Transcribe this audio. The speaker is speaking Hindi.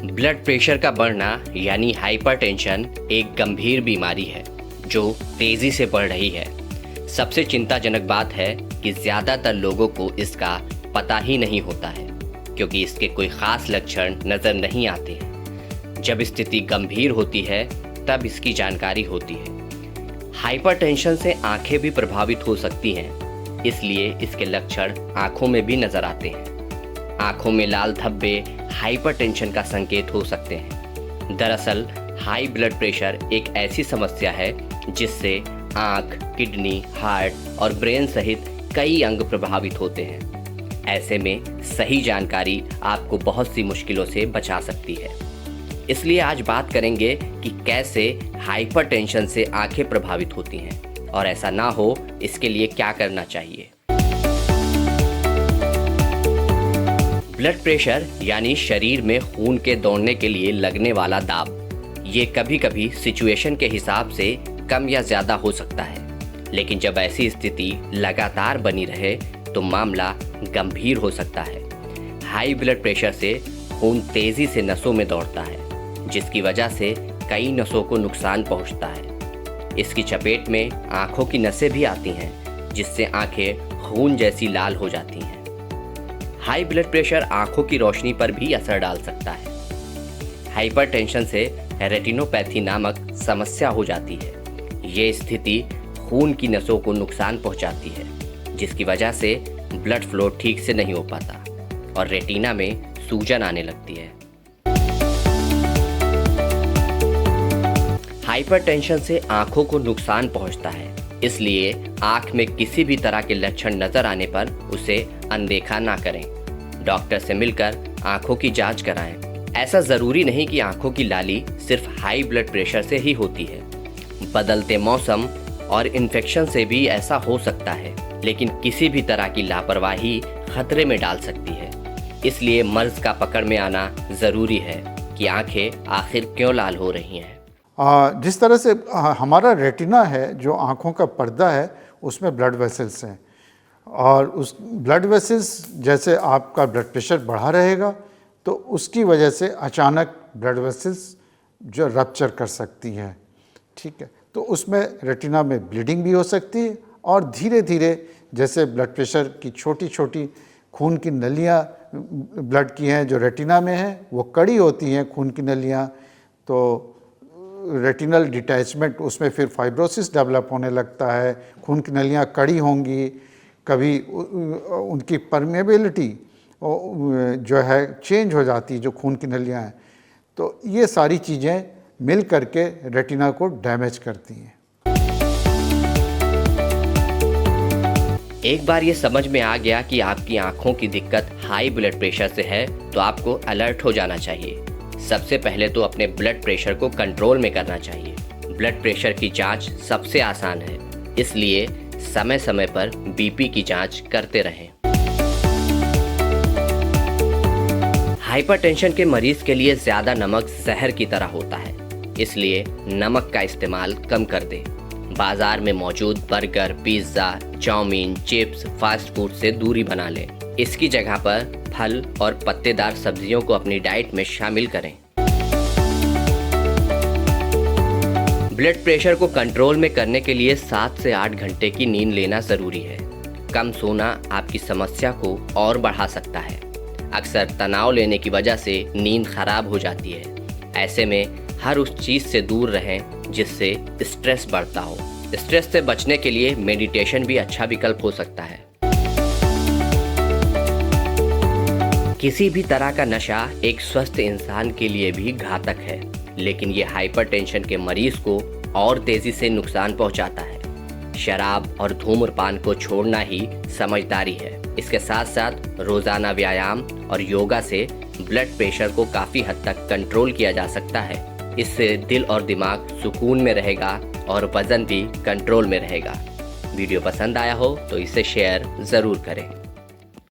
ब्लड प्रेशर का बढ़ना यानी हाइपरटेंशन एक गंभीर बीमारी है जो तेजी से बढ़ रही है। सबसे चिंताजनक बात है कि ज़्यादातर लोगों को इसका पता ही नहीं होता है क्योंकि इसके कोई ख़ास लक्षण नज़र नहीं आते हैं। जब स्थिति गंभीर होती है तब इसकी जानकारी होती है। हाइपरटेंशन से आंखें भी प्रभावित हो सकती हैं, इसलिए इसके लक्षण आंखों में भी नज़र आते हैं। आंखों में लाल धब्बे हाइपरटेंशन का संकेत हो सकते हैं। दरअसल हाई ब्लड प्रेशर एक ऐसी समस्या है जिससे आंख, किडनी, हार्ट और ब्रेन सहित कई अंग प्रभावित होते हैं। ऐसे में सही जानकारी आपको बहुत सी मुश्किलों से बचा सकती है। इसलिए आज बात करेंगे कि कैसे हाइपरटेंशन से आंखें प्रभावित होती हैं और ऐसा ना हो इसके लिए क्या करना चाहिए। ब्लड प्रेशर यानी शरीर में खून के दौड़ने के लिए लगने वाला दाब। ये कभी कभी सिचुएशन के हिसाब से कम या ज़्यादा हो सकता है, लेकिन जब ऐसी स्थिति लगातार बनी रहे तो मामला गंभीर हो सकता है। हाई ब्लड प्रेशर से खून तेज़ी से नसों में दौड़ता है, जिसकी वजह से कई नसों को नुकसान पहुंचता है। इसकी चपेट में आँखों की नसें भी आती हैं, जिससे आँखें खून जैसी लाल हो जाती हैं। हाई ब्लड प्रेशर आँखों की रोशनी पर भी असर डाल सकता है। हाइपरटेंशन से रेटिनोपैथी नामक समस्या हो जाती है। ये स्थिति खून की नसों को नुकसान पहुंचाती है, जिसकी वजह से ब्लड फ्लो ठीक से नहीं हो पाता और रेटिना में सूजन आने लगती है। हाइपरटेंशन से आंखों को नुकसान पहुंचता है, इसलिए आंख में किसी भी तरह के लक्षण नजर आने पर उसे अनदेखा ना करें। डॉक्टर से मिलकर आंखों की जांच कराएं। ऐसा ज़रूरी नहीं कि आंखों की लाली सिर्फ हाई ब्लड प्रेशर से ही होती है। बदलते मौसम और इन्फेक्शन से भी ऐसा हो सकता है, लेकिन किसी भी तरह की लापरवाही खतरे में डाल सकती है। इसलिए मर्ज का पकड़ में आना ज़रूरी है कि आंखें आखिर क्यों लाल हो रही हैं। जिस तरह से हमारा रेटिना है, जो आँखों का पर्दा है, उसमें ब्लड वेसल्स हैं और उस ब्लड वेसल्स जैसे आपका ब्लड प्रेशर बढ़ा रहेगा तो उसकी वजह से अचानक ब्लड वेसल्स जो रप्चर कर सकती हैं, ठीक है। तो उसमें रेटिना में ब्लीडिंग भी हो सकती है और धीरे धीरे जैसे ब्लड प्रेशर की छोटी छोटी खून की नलियाँ ब्लड की हैं जो रेटिना में हैं, वो कड़ी होती हैं खून की नलियाँ, तो रेटिनल डिटैचमेंट, उसमें फिर फाइब्रोसिस डेवलप होने लगता है। खून की नलियाँ कड़ी होंगी, कभी उनकी परमेबिलिटी जो है चेंज हो जाती है, जो खून की नलियाँ हैं। तो ये सारी चीज़ें मिल करके रेटिना को डैमेज करती हैं। एक बार ये समझ में आ गया कि आपकी आंखों की दिक्कत हाई ब्लड प्रेशर से है तो आपको अलर्ट हो जाना चाहिए। सबसे पहले तो अपने ब्लड प्रेशर को कंट्रोल में करना चाहिए। ब्लड प्रेशर की जांच सबसे आसान है, इसलिए समय समय पर बीपी की जांच करते रहें। हाइपरटेंशन के मरीज के लिए ज़्यादा नमक जहर की तरह होता है, इसलिए नमक का इस्तेमाल कम कर दें। बाजार में मौजूद burger, pizza, chow mein, chips, fast food से दूरी बना लें। इसकी जगह पर फल और पत्तेदार सब्जियों को अपनी डाइट में शामिल करें। ब्लड प्रेशर को कंट्रोल में करने के लिए 7 से 8 घंटे की नींद लेना ज़रूरी है। कम सोना आपकी समस्या को और बढ़ा सकता है। अक्सर तनाव लेने की वजह से नींद खराब हो जाती है। ऐसे में हर उस चीज़ से दूर रहें जिससे स्ट्रेस बढ़ता हो। स्ट्रेस से बचने के लिए मेडिटेशन भी अच्छा विकल्प हो सकता है। किसी भी तरह का नशा एक स्वस्थ इंसान के लिए भी घातक है, लेकिन ये हाइपरटेंशन के मरीज को और तेजी से नुकसान पहुंचाता है। शराब और धूम्रपान को छोड़ना ही समझदारी है। इसके साथ साथ रोजाना व्यायाम और योगा से ब्लड प्रेशर को काफ़ी हद तक कंट्रोल किया जा सकता है। इससे दिल और दिमाग सुकून में रहेगा और वजन भी कंट्रोल में रहेगा। वीडियो पसंद आया हो तो इसे शेयर ज़रूर करें।